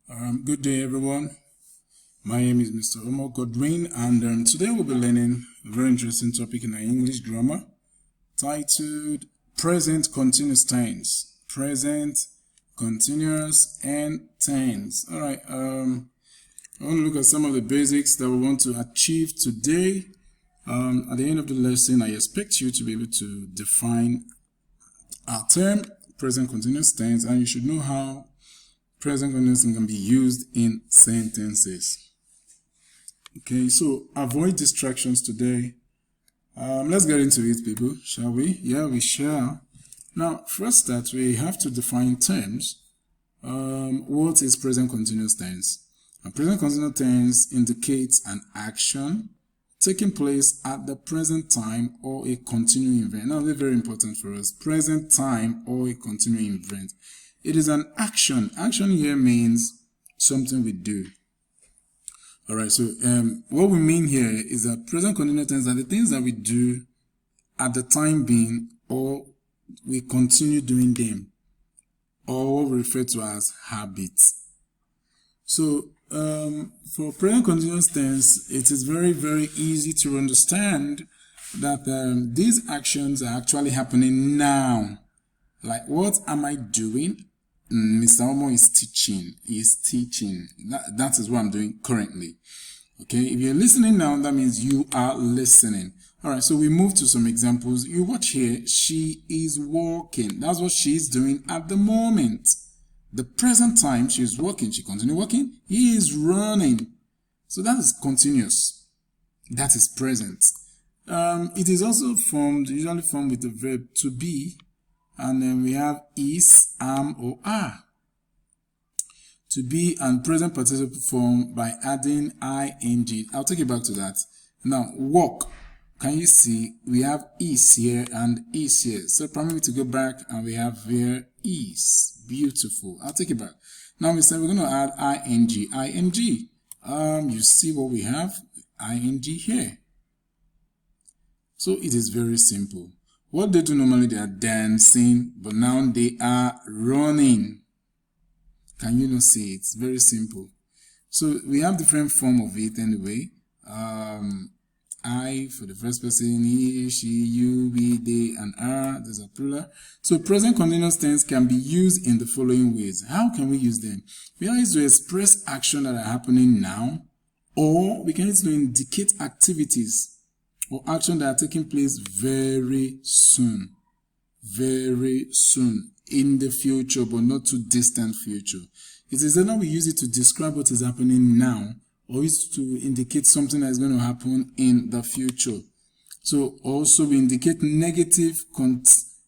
Good day, everyone. My name is Mr. Omar Godwin, and today we'll be learning a very interesting topic in our English grammar titled Present Continuous Tense. Present Continuous and Tense. All right. I want to look at some of the basics that we want to achieve today. At the end of the lesson, I expect you to be able to define our term, present continuous tense, and you should know how present continuous can be used in sentences. Okay, so avoid distractions today. Let's get into it, people, shall we? Yeah, we shall. Now, first that we have to define terms. What is present continuous tense? A present continuous tense indicates an action taking place at the present time or a continuing event. Now, they're very important for us. Present time or a continuing event. It is an action. Action here means something we do. All right, so what we mean here is that present continuous tense are the things that we do at the time being, or we continue doing them, or what we refer to as habits. So for present continuous tense, it is very, very easy to understand that these actions are actually happening now. Like, what am I doing? Mr. Omo is teaching. He is teaching. That is what I'm doing currently. Okay, if you're listening now, that means you are listening. All right, so we move to some examples. You watch here. She is walking. That's what she's doing at the moment. The present time, she is walking. She continues walking. He is running. So that is continuous. That is present. It is also usually formed with the verb to be. And then we have is, am, or are. To be and present participle form by adding ing. I'll take you back to that. Now, walk. Can you see? We have is here and is here. So permit me to go back and we have here is. Beautiful. I'll take it back. Now we said we're going to add ing. You see what we have? Ing here. So it is very simple. What they do normally, they are dancing, but now they are running. Can you not see it? It's very simple. So we have different form of it anyway. I for the first person, he, she, you, we, they, and are. Those are plural. So present continuous tense can be used in the following ways. How can we use them? We can use to express action that are happening now, or we can use to indicate activities or action that are taking place very soon in the future, but not too distant future. It is either we use it to describe what is happening now, or use to indicate something that is going to happen in the future. So also we indicate negative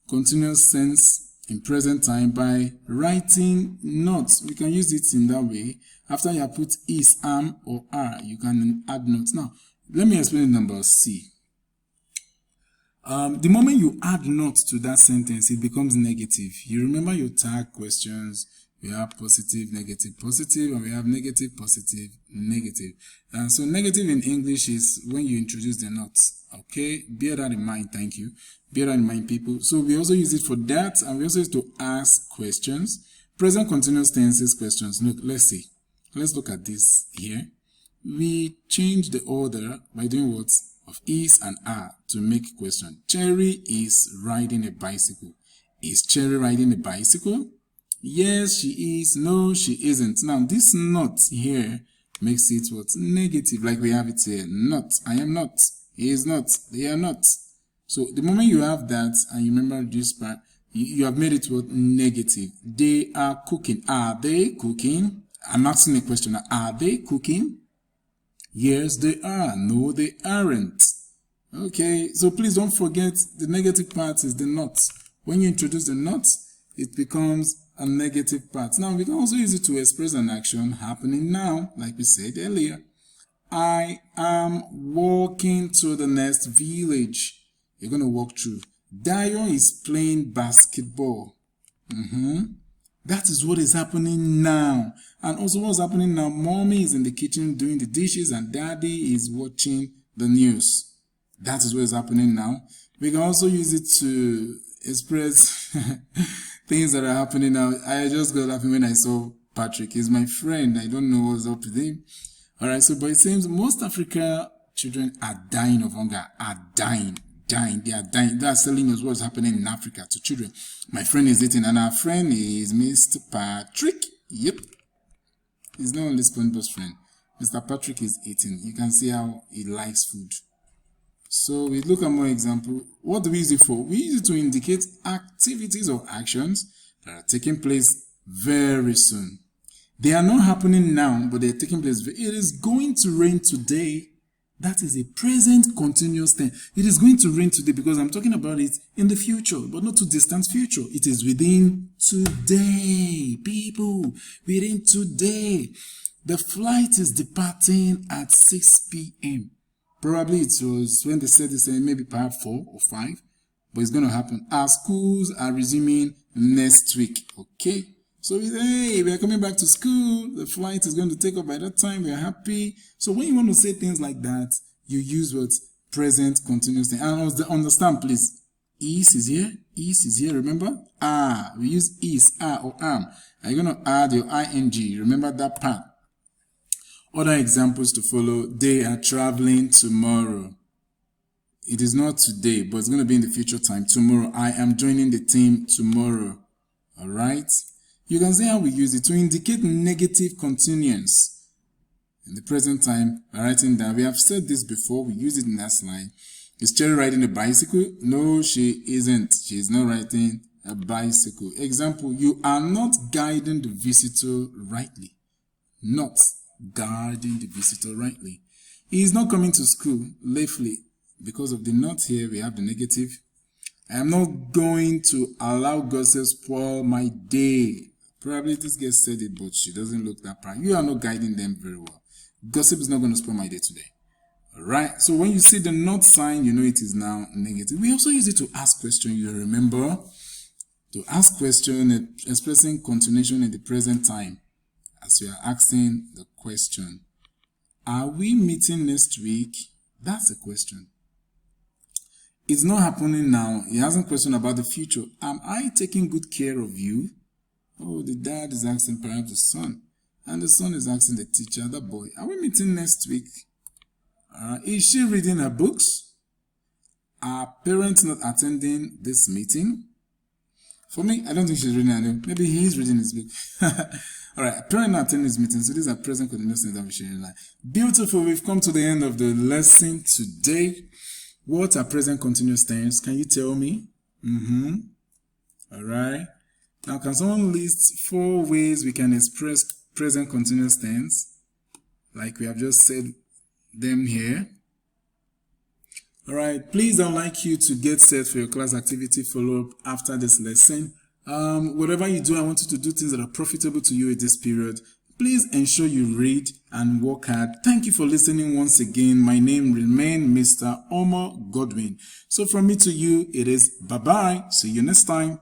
continuous tense in present time by writing notes. We can use it in that way. After you have put is, am, or are, you can add notes. Now, let me explain number C. The moment you add not to that sentence, it becomes negative. You remember your tag questions. We have positive, negative, positive, and we have negative, positive, negative. So negative in English is when you introduce the not. Okay, bear that in mind. Thank you. Bear that in mind, people. So we also use it for that, and we also use it to ask questions. Present continuous tenses questions. Look, let's see. Let's look at this here. We change the order by doing what? Of is and are to make a question. Cherry is riding a bicycle. Is Cherry riding a bicycle? Yes, she is. No, she isn't. Now, this not here makes it what? Negative, like we have it here. Not. I am not. He is not. They are not. So, the moment you have that, and you remember this part, you have made it what? Negative. They are cooking. Are they cooking? I'm asking a question. Are they cooking? Yes, they are. No, they aren't. Okay, so please don't forget the negative part is the not. When you introduce the not, it becomes a negative part. Now, we can also use it to express an action happening now, like we said earlier. I am walking to the next village. You're going to walk through. Dio is playing basketball. That is what is happening now. And also what's happening now, mommy is in the kitchen doing the dishes and daddy is watching the news. That is what is happening now. We can also use it to express things that are happening now. I just got laughing when I saw Patrick is my friend. I don't know what's up with him. All right, so but it seems most Africa children are dying of hunger, are dying. They are dying. They are telling us what's happening in Africa to children. My friend is eating, and our friend is Mr. Patrick. Yep. He's not only SpongeBob's friend. Mr. Patrick is eating. You can see how he likes food. So we look at more example. What do we use it for? We use it to indicate activities or actions that are taking place very soon. They are not happening now, but they're taking place. It is going to rain today. That is a present continuous tense. It is going to rain today because I'm talking about it in the future, but not too distant future. It is within today, people. Within today. The flight is departing at 6 p.m. Probably it was when they said this, maybe perhaps 4 or 5, but it's going to happen. Our schools are resuming next week. Okay. So hey, we are coming back to school. The flight is going to take off by that time. We are happy. So when you want to say things like that, you use what? Present continuous tense. And understand, please. Is here. Is here. Remember? We use is, or am. Are you going to add your ing? Remember that part. Other examples to follow. They are traveling tomorrow. It is not today, but it's going to be in the future time. Tomorrow. I am joining the team tomorrow. All right. You can see how we use it to indicate negative continuance in the present time by writing down. We have said this before. We use it in that slide. Is Cherry riding a bicycle? No, she isn't. She is not riding a bicycle. Example, you are not guiding the visitor rightly. Not guiding the visitor rightly. He is not coming to school lately. Because of the not here, we have the negative. I am not going to allow gossip spoil my day. Probably this girl said it, but she doesn't look that proud. You are not guiding them very well. Gossip is not going to spoil my day today. Alright, so when you see the not sign, you know it is now negative. We also use it to ask question. You remember? To ask question, expressing continuation in the present time. As you are asking the question. Are we meeting next week? That's a question. It's not happening now. He hasn't questioned about the future. Am I taking good care of you? Oh, the dad is asking perhaps the son. And the son is asking the teacher, the boy, are we meeting next week? Is she reading her books? Are parents not attending this meeting? For me, I don't think she's reading her book. Maybe he is reading his book. Alright, parents not attending this meeting. So these are present continuous tense that we share in life. Beautiful, we've come to the end of the lesson today. What are present continuous tense? Can you tell me? Alright. Now, can someone list 4 ways we can express present continuous tense? Like we have just said them here. Alright, please, I'd like you to get set for your class activity follow-up after this lesson. Whatever you do, I want you to do things that are profitable to you in this period. Please ensure you read and work hard. Thank you for listening once again. My name remains Mr. Omar Godwin. So from me to you, it is bye-bye. See you next time.